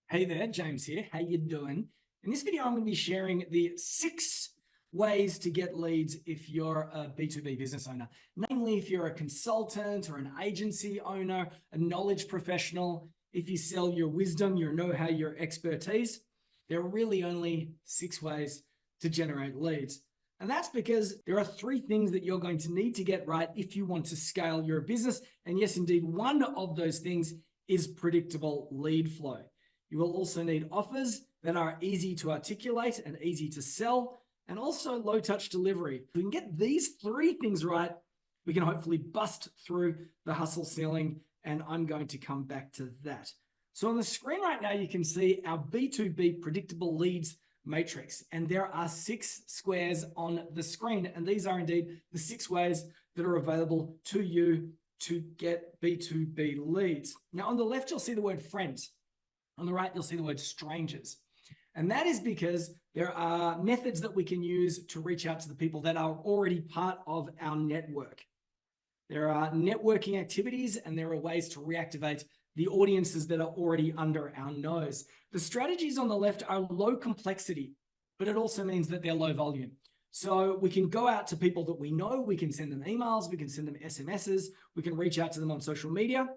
Hey there, James here. How you doing? In this video, I'm going to be sharing the 6 ways to get leads if you're a B2B business owner. Namely, if you're a consultant or an agency owner, a knowledge professional, if you sell your wisdom, your know-how, your expertise, there are really only 6 ways to generate leads. And that's because there are 3 things that you're going to need to get right if you want to scale your business. And yes, indeed, one of those things is predictable lead flow. You will also need offers that are easy to articulate and easy to sell, and also low-touch delivery. If we can get these 3 things right, we can hopefully bust through the hustle ceiling, and I'm going to come back to that. So on the screen right now, you can see our B2B predictable leads matrix, and there are 6 squares on the screen, and these are indeed the 6 ways that are available to you to get B2B leads. Now, on the left, you'll see the word friends. On the right, you'll see the word strangers. And that is because there are methods that we can use to reach out to the people that are already part of our network. There are networking activities, and there are ways to reactivate the audiences that are already under our nose. The strategies on the left are low complexity, but it also means that they're low volume. So we can go out to people that we know, we can send them emails, we can send them SMSs, we can reach out to them on social media,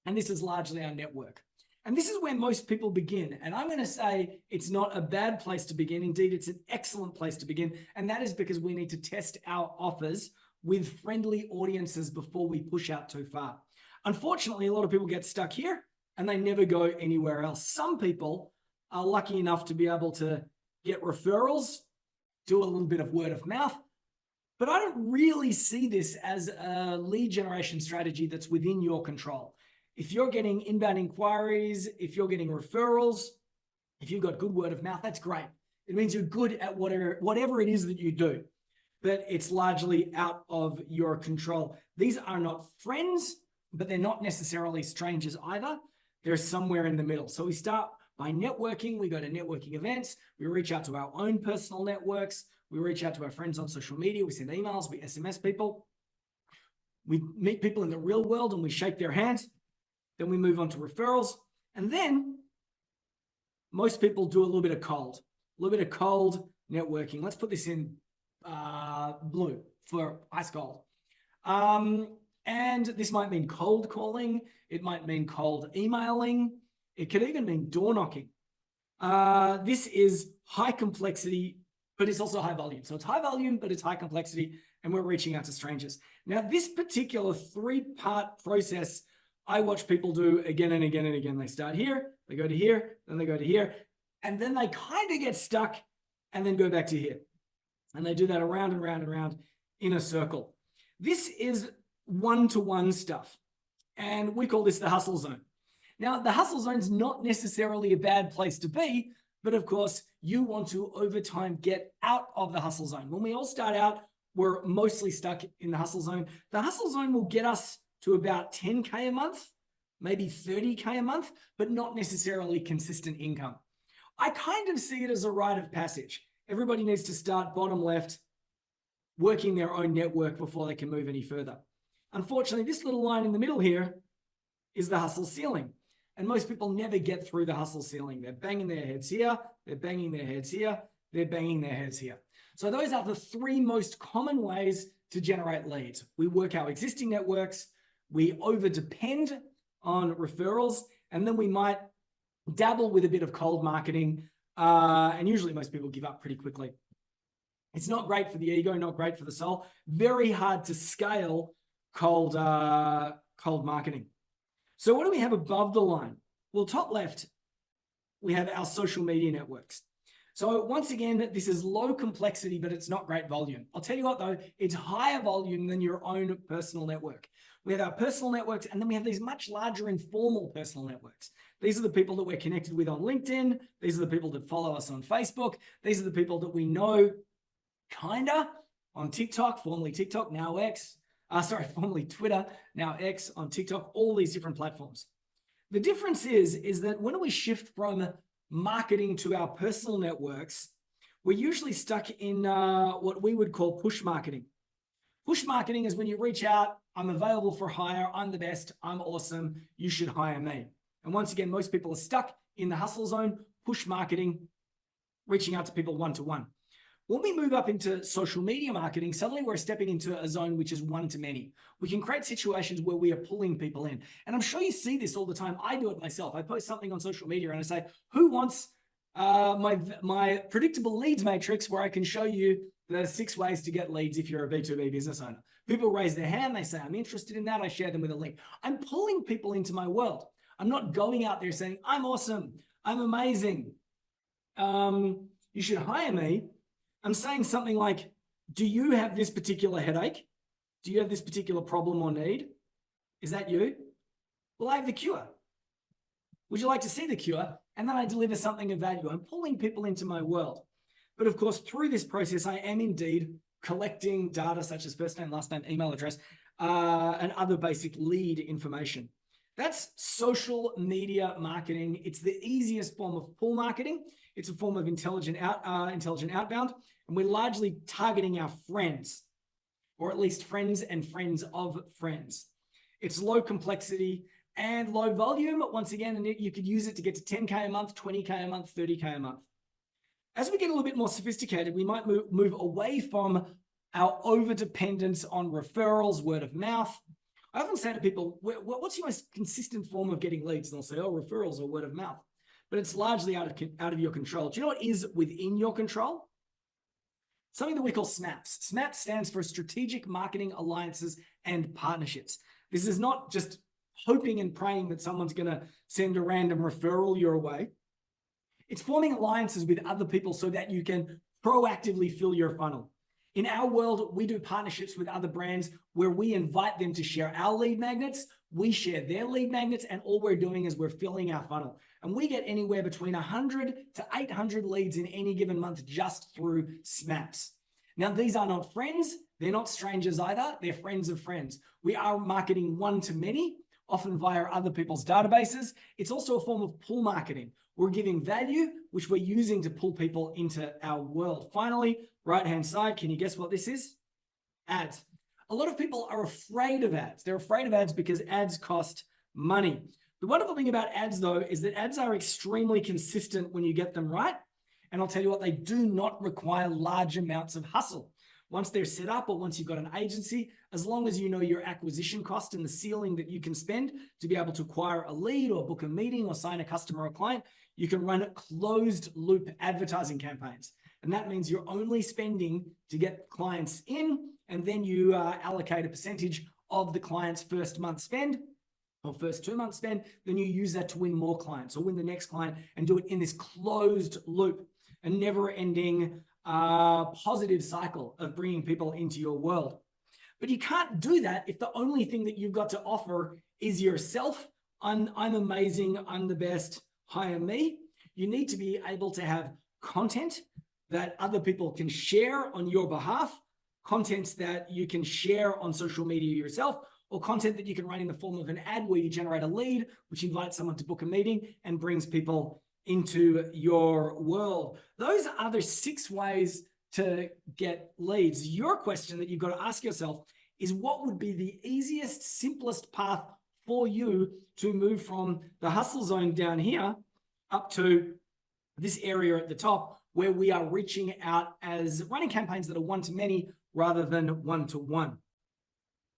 and this is largely our network. And this is where most people begin. And I'm going to say it's not a bad place to begin. Indeed, it's an excellent place to begin. And that is because we need to test our offers with friendly audiences before we push out too far. Unfortunately, a lot of people get stuck here and they never go anywhere else. Some people are lucky enough to be able to get referrals, do a little bit of word of mouth. But I don't really see this as a lead generation strategy that's within your control. If you're getting inbound inquiries, if you're getting referrals, if you've got good word of mouth, that's great. It means you're good at whatever it is that you do, but it's largely out of your control. These are not friends, but they're not necessarily strangers either. They're somewhere in the middle. So we start by networking. We go to networking events. We reach out to our own personal networks. We reach out to our friends on social media. We send emails. We SMS people. We meet people in the real world and we shake their hands. Then we move on to referrals. And then most people do a little bit of cold networking. Let's put this in blue for ice cold. And this might mean cold calling. It might mean cold emailing. It could even mean door knocking. This is high complexity, but it's also high volume. So it's high volume, but it's high complexity, and we're reaching out to strangers. Now, this particular 3-part process I watch people do again and again and again. They start here, they go to here, then they go to here, and then they kind of get stuck and then go back to here. And they do that around and around and around in a circle. This is one-to-one stuff, and we call this the hustle zone. Now, the hustle zone is not necessarily a bad place to be, but of course, you want to, over time, get out of the hustle zone. When we all start out, we're mostly stuck in the hustle zone. The hustle zone will get us to about 10K a month, maybe 30K a month, but not necessarily consistent income. I kind of see it as a rite of passage. Everybody needs to start bottom left, working their own network before they can move any further. Unfortunately, this little line in the middle here is the hustle ceiling. And most people never get through the hustle ceiling. They're banging their heads here, they're banging their heads here, they're banging their heads here. So those are the 3 most common ways to generate leads. We work our existing networks, we over-depend on referrals, and then we might dabble with a bit of cold marketing, and usually most people give up pretty quickly. It's not great for the ego, not great for the soul. Very hard to scale cold marketing. So what do we have above the line? Well, top left, we have our social media networks. So once again, this is low complexity, but it's not great volume. I'll tell you what though, it's higher volume than your own personal network. We have our personal networks, and then we have these much larger informal personal networks. These are the people that we're connected with on LinkedIn. These are the people that follow us on Facebook. These are the people that we know kinda on TikTok, formerly TikTok, now X. Formerly Twitter, now X, on TikTok, all these different platforms. The difference is that when we shift from marketing to our personal networks, we're usually stuck in what we would call push marketing. Push marketing is when you reach out, I'm available for hire, I'm the best, I'm awesome, you should hire me. And once again, most people are stuck in the hustle zone, push marketing, reaching out to people one-to-one. When we move up into social media marketing, suddenly we're stepping into a zone which is one-to-many. We can create situations where we are pulling people in. And I'm sure you see this all the time. I do it myself. I post something on social media and I say, who wants my predictable leads matrix where I can show you the 6 ways to get leads if you're a B2B business owner? People raise their hand. They say, I'm interested in that. I share them with a link. I'm pulling people into my world. I'm not going out there saying, I'm awesome. I'm amazing. You should hire me. I'm saying something like, do you have this particular headache? Do you have this particular problem or need? Is that you? Well, I have the cure. Would you like to see the cure? And then I deliver something of value. I'm pulling people into my world. But of course, through this process, I am indeed collecting data such as first name, last name, email address, and other basic lead information. That's social media marketing. It's the easiest form of pull marketing. It's a form of intelligent outbound. And we're largely targeting our friends, or at least friends and friends of friends. It's low complexity and low volume. Once again, and you could use it to get to 10K a month, 20K a month, 30K a month. As we get a little bit more sophisticated, we might move away from our over-dependence on referrals, word of mouth. I often say to people, what's your most consistent form of getting leads? And they'll say, oh, referrals or word of mouth. But it's largely out of your control. Do you know what is within your control? Something that we call SMAPs. SMAPs stands for Strategic Marketing Alliances and Partnerships. This is not just hoping and praying that someone's going to send a random referral your way. It's forming alliances with other people so that you can proactively fill your funnel. In our world, we do partnerships with other brands where we invite them to share our lead magnets, we share their lead magnets, and all we're doing is we're filling our funnel. And we get anywhere between 100 to 800 leads in any given month just through SMAPs. Now, these are not friends. They're not strangers either. They're friends of friends. We are marketing one-to-many, often via other people's databases. It's also a form of pull marketing. We're giving value, which we're using to pull people into our world. Finally, right-hand side, can you guess what this is? Ads. A lot of people are afraid of ads. They're afraid of ads because ads cost money. The wonderful thing about ads, though, is that ads are extremely consistent when you get them right. And I'll tell you what, they do not require large amounts of hustle. Once they're set up or once you've got an agency, as long as you know your acquisition cost and the ceiling that you can spend to be able to acquire a lead or book a meeting or sign a customer or client, you can run closed loop advertising campaigns. And that means you're only spending to get clients in, and then you allocate a percentage of the client's first month spend or first 2 months spend, then you use that to win more clients or win the next client and do it in this closed loop, a never-ending positive cycle of bringing people into your world. But you can't do that if the only thing that you've got to offer is yourself. I'm amazing, I'm the best, hire me. You need to be able to have content that other people can share on your behalf, content that you can share on social media yourself, or content that you can run in the form of an ad where you generate a lead, which invites someone to book a meeting and brings people into your world. Those are the 6 ways to get leads. Your question that you've got to ask yourself is, what would be the easiest, simplest path for you to move from the hustle zone down here up to this area at the top, where we are reaching out as running campaigns that are one-to-many rather than one-to-one.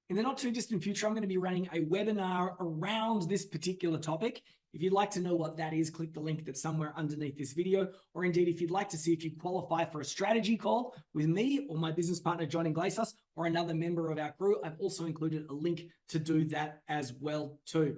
In the not too distant future, I'm going to be running a webinar around this particular topic. If you'd like to know what that is, click the link that's somewhere underneath this video. Or indeed, if you'd like to see if you qualify for a strategy call with me or my business partner, John Iglesias, or another member of our crew, I've also included a link to do that as well too.